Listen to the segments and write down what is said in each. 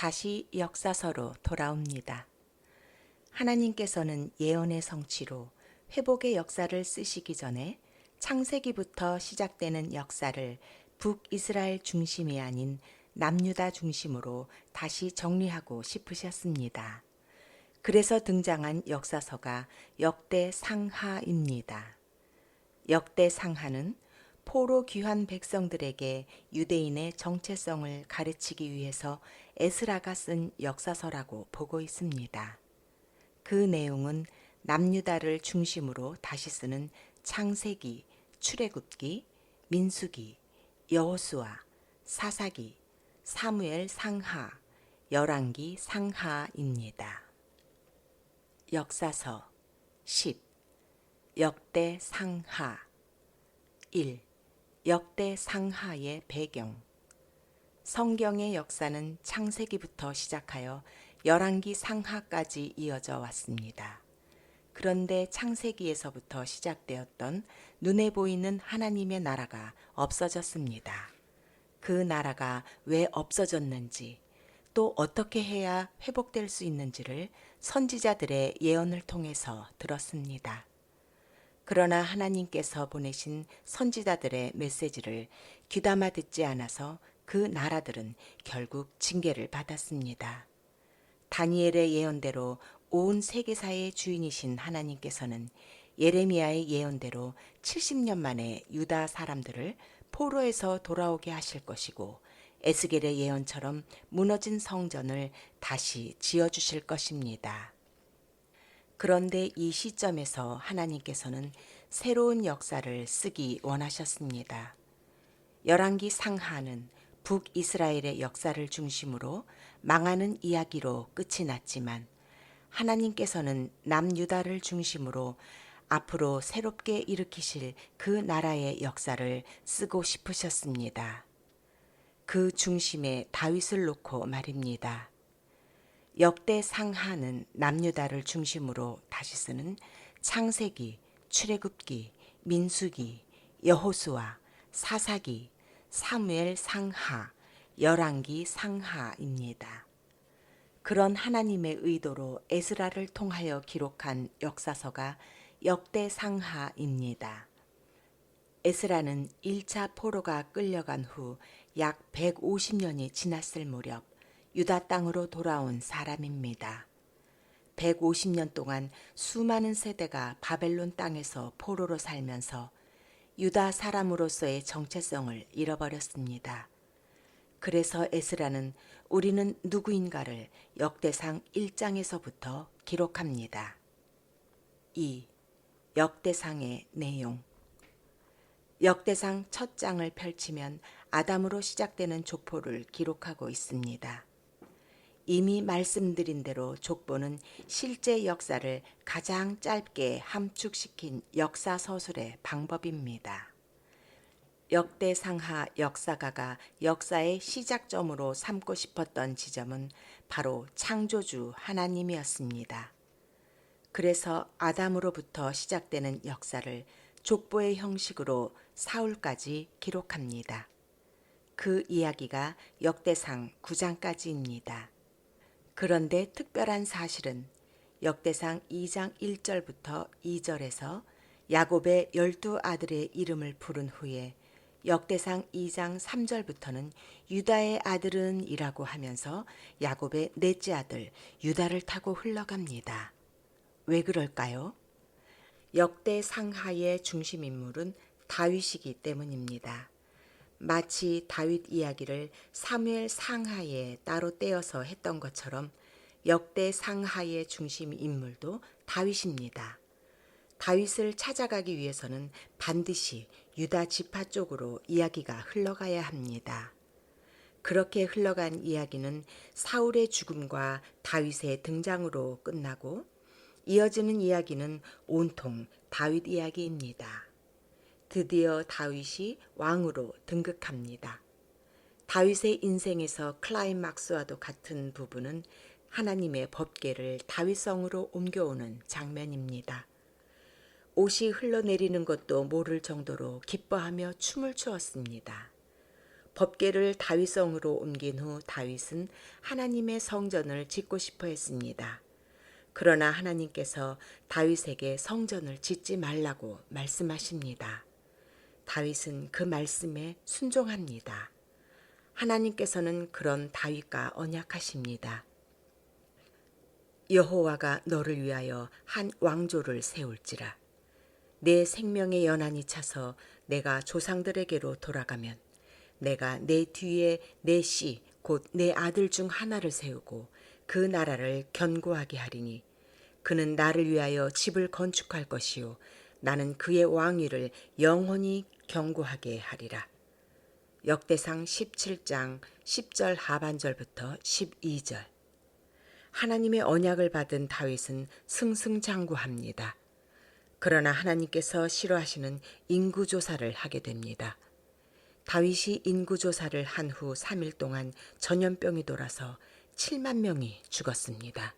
다시 역사서로 돌아옵니다. 하나님께서는 예언의 성취로 회복의 역사를 쓰시기 전에 창세기부터 시작되는 역사를 북이스라엘 중심이 아닌 남유다 중심으로 다시 정리하고 싶으셨습니다. 그래서 등장한 역사서가 역대상하입니다. 역대상하는 포로 귀환 백성들에게 유대인의 정체성을 가르치기 위해서 에스라가 쓴 역사서라고 보고 있습니다. 그 내용은 남유다를 중심으로 다시 쓰는 창세기, 출애굽기, 민수기, 여호수아, 사사기, 사무엘 상하, 열왕기 상하입니다. 역사서 10. 역대상하 1. 역대상하의 배경. 성경의 역사는 창세기부터 시작하여 열왕기 상하까지 이어져 왔습니다. 그런데 창세기에서부터 시작되었던 눈에 보이는 하나님의 나라가 없어졌습니다. 그 나라가 왜 없어졌는지, 또 어떻게 해야 회복될 수 있는지를 선지자들의 예언을 통해서 들었습니다. 그러나 하나님께서 보내신 선지자들의 메시지를 귀담아 듣지 않아서 그 나라들은 결국 징계를 받았습니다. 다니엘의 예언대로 온 세계사의 주인이신 하나님께서는 예레미야의 예언대로 70년 만에 유다 사람들을 포로에서 돌아오게 하실 것이고, 에스겔의 예언처럼 무너진 성전을 다시 지어주실 것입니다. 그런데 이 시점에서 하나님께서는 새로운 역사를 쓰기 원하셨습니다. 열왕기 상하는 북이스라엘의 역사를 중심으로 망하는 이야기로 끝이 났지만, 하나님께서는 남유다를 중심으로 앞으로 새롭게 일으키실 그 나라의 역사를 쓰고 싶으셨습니다. 그 중심에 다윗을 놓고 말입니다. 역대상하는 남유다를 중심으로 다시 쓰는 창세기, 출애굽기, 민수기, 여호수아, 사사기, 사무엘 상하, 열왕기 상하입니다. 그런 하나님의 의도로 에스라를 통하여 기록한 역사서가 역대상하입니다. 에스라는 1차 포로가 끌려간 후 약 150년이 지났을 무렵 유다 땅으로 돌아온 사람입니다. 150년 동안 수많은 세대가 바벨론 땅에서 포로로 살면서 유다 사람으로서의 정체성을 잃어버렸습니다. 그래서 에스라는 우리는 누구인가를 역대상 1장에서부터 기록합니다. 2. 역대상의 내용. 역대상 첫 장을 펼치면 아담으로 시작되는 족보를 기록하고 있습니다. 이미 말씀드린 대로 족보는 실제 역사를 가장 짧게 함축시킨 역사서술의 방법입니다. 역대상하 역사가가 역사의 시작점으로 삼고 싶었던 지점은 바로 창조주 하나님이었습니다. 그래서 아담으로부터 시작되는 역사를 족보의 형식으로 사울까지 기록합니다. 그 이야기가 역대상 9장까지입니다. 그런데 특별한 사실은 역대상 2장 1절부터 2절에서 야곱의 12아들의 이름을 부른 후에 역대상 2장 3절부터는 유다의 아들은 이라고 하면서 야곱의 넷째 아들 유다를 타고 흘러갑니다. 왜 그럴까요? 역대상하의 중심 인물은 다윗이기 때문입니다. 마치 다윗 이야기를 사무엘 상하에 따로 떼어서 했던 것처럼 역대상하의 중심 인물도 다윗입니다. 다윗을 찾아가기 위해서는 반드시 유다 지파 쪽으로 이야기가 흘러가야 합니다. 그렇게 흘러간 이야기는 사울의 죽음과 다윗의 등장으로 끝나고, 이어지는 이야기는 온통 다윗 이야기입니다. 드디어 다윗이 왕으로 등극합니다. 다윗의 인생에서 클라이막스와도 같은 부분은 하나님의 법궤를 다윗성으로 옮겨오는 장면입니다. 옷이 흘러내리는 것도 모를 정도로 기뻐하며 춤을 추었습니다. 법궤를 다윗성으로 옮긴 후 다윗은 하나님의 성전을 짓고 싶어 했습니다. 그러나 하나님께서 다윗에게 성전을 짓지 말라고 말씀하십니다. 다윗은 그 말씀에 순종합니다. 하나님께서는 그런 다윗과 언약하십니다. 여호와가 너를 위하여 한 왕조를 세울지라. 내 생명의 연한이 차서 내가 조상들에게로 돌아가면 내가 내 뒤에 내 씨 곧 내 아들 중 하나를 세우고 그 나라를 견고하게 하리니 그는 나를 위하여 집을 건축할 것이요 나는 그의 왕위를 영원히 견고하게 하리라. 역대상 17장 10절 하반절부터 12절. 하나님의 언약을 받은 다윗은 승승장구합니다. 그러나 하나님께서 싫어하시는 인구조사를 하게 됩니다. 다윗이 인구조사를 한 후 3일 동안 전염병이 돌아서 7만 명이 죽었습니다.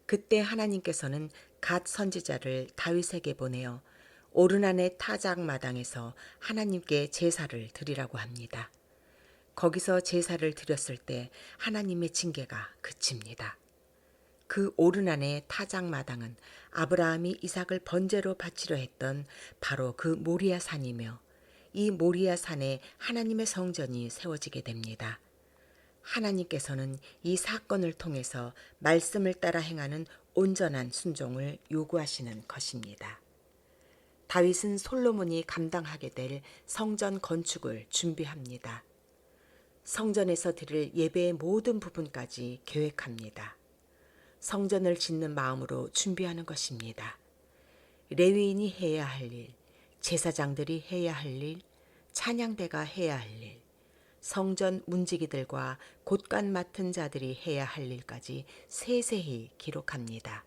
그때 하나님께서는 갓 선지자를 다윗에게 보내어 오르난의 타작마당에서 하나님께 제사를 드리라고 합니다. 거기서 제사를 드렸을 때 하나님의 징계가 그칩니다. 그 오르난의 타작마당은 아브라함이 이삭을 번제로 바치려 했던 바로 그 모리아 산이며 이 모리아 산에 하나님의 성전이 세워지게 됩니다. 하나님께서는 이 사건을 통해서 말씀을 따라 행하는 온전한 순종을 요구하시는 것입니다. 다윗은 솔로몬이 감당하게 될 성전 건축을 준비합니다. 성전에서 드릴 예배의 모든 부분까지 계획합니다. 성전을 짓는 마음으로 준비하는 것입니다. 레위인이 해야 할 일, 제사장들이 해야 할 일, 찬양대가 해야 할 일, 성전 문지기들과 곳간 맡은 자들이 해야 할 일까지 세세히 기록합니다.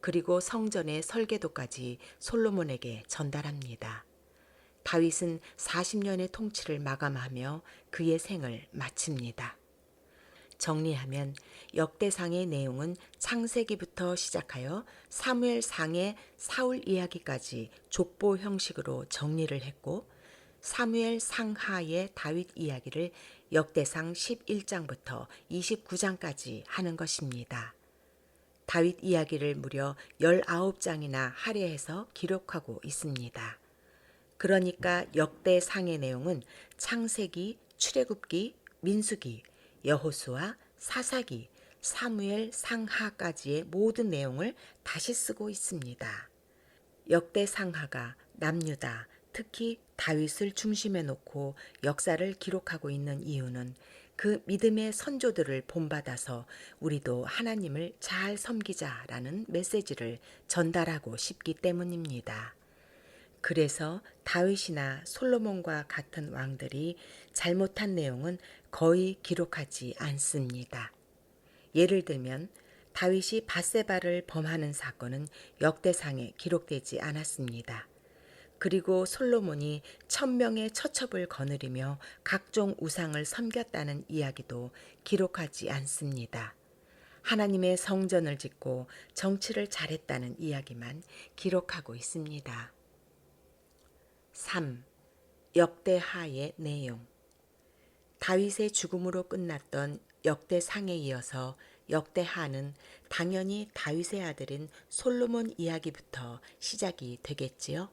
그리고 성전의 설계도까지 솔로몬에게 전달합니다. 다윗은 40년의 통치를 마감하며 그의 생을 마칩니다. 정리하면 역대상의 내용은 창세기부터 시작하여 사무엘상의 사울 이야기까지 족보 형식으로 정리를 했고 사무엘 상하의 다윗 이야기를 역대상 11장부터 29장까지 하는 것입니다. 다윗 이야기를 무려 19장이나 할애해서 기록하고 있습니다. 그러니까 역대상의 내용은 창세기, 출애굽기, 민수기, 여호수아, 사사기, 사무엘 상하까지의 모든 내용을 다시 쓰고 있습니다. 역대상하가 남유다, 특히 다윗을 중심에 놓고 역사를 기록하고 있는 이유는 그 믿음의 선조들을 본받아서 우리도 하나님을 잘 섬기자라는 메시지를 전달하고 싶기 때문입니다. 그래서 다윗이나 솔로몬과 같은 왕들이 잘못한 내용은 거의 기록하지 않습니다. 예를 들면 다윗이 밧세바를 범하는 사건은 역대상에 기록되지 않았습니다. 그리고 솔로몬이 1000명의 처첩을 거느리며 각종 우상을 섬겼다는 이야기도 기록하지 않습니다. 하나님의 성전을 짓고 정치를 잘했다는 이야기만 기록하고 있습니다. 3. 역대하의 내용. 다윗의 죽음으로 끝났던 역대상에 이어서 역대하는 당연히 다윗의 아들인 솔로몬 이야기부터 시작이 되겠지요.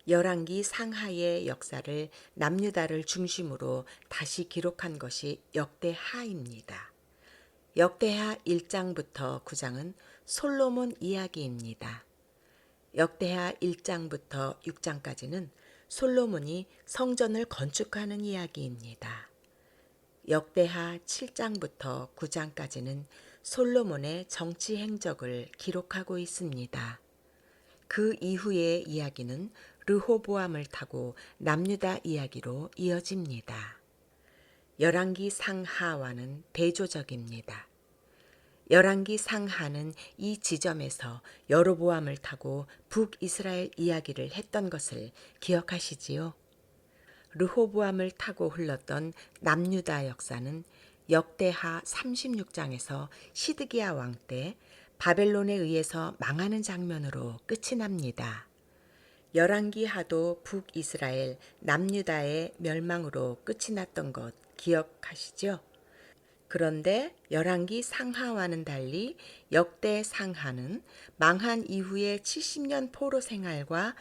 열왕기 상하의 역사를 남유다를 중심으로 다시 기록한 것이 역대하입니다. 역대하 1장부터 9장은 솔로몬 이야기입니다. 역대하 1장부터 6장까지는 솔로몬이 성전을 건축하는 이야기입니다. 역대하 7장부터 9장까지는 솔로몬의 정치 행적을 기록하고 있습니다. 그 이후의 이야기는 르호보암을 타고 남유다 이야기로 이어집니다. 열왕기 상하와는 대조적입니다. 열왕기 상하는 이 지점에서 여로보암을 타고 북이스라엘 이야기를 했던 것을 기억하시지요? 르호보암을 타고 흘렀던 남유다 역사는 역대하 36장에서 시드기야 왕 때 바벨론에 의해서 망하는 장면으로 끝이 납니다. 열왕기하도 북이스라엘 남유다의 멸망으로 끝이 났던 것 기억하시죠? 그런데 열왕기 상하와는 달리 역대 상하는 망한 이후의 70년 포로 생활과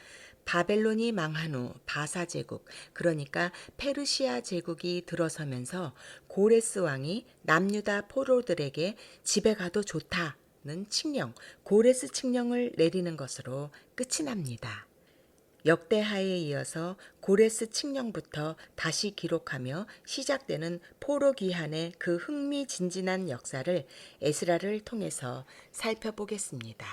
바벨론이 망한 후 바사 제국, 그러니까 페르시아 제국이 들어서면서 고레스 왕이 남유다 포로들에게 집에 가도 좋다는 칙령, 고레스 칙령을 내리는 것으로 끝이 납니다. 역대하에 이어서 고레스 칙령부터 다시 기록하며 시작되는 포로 기한의 그 흥미진진한 역사를 에스라를 통해서 살펴보겠습니다.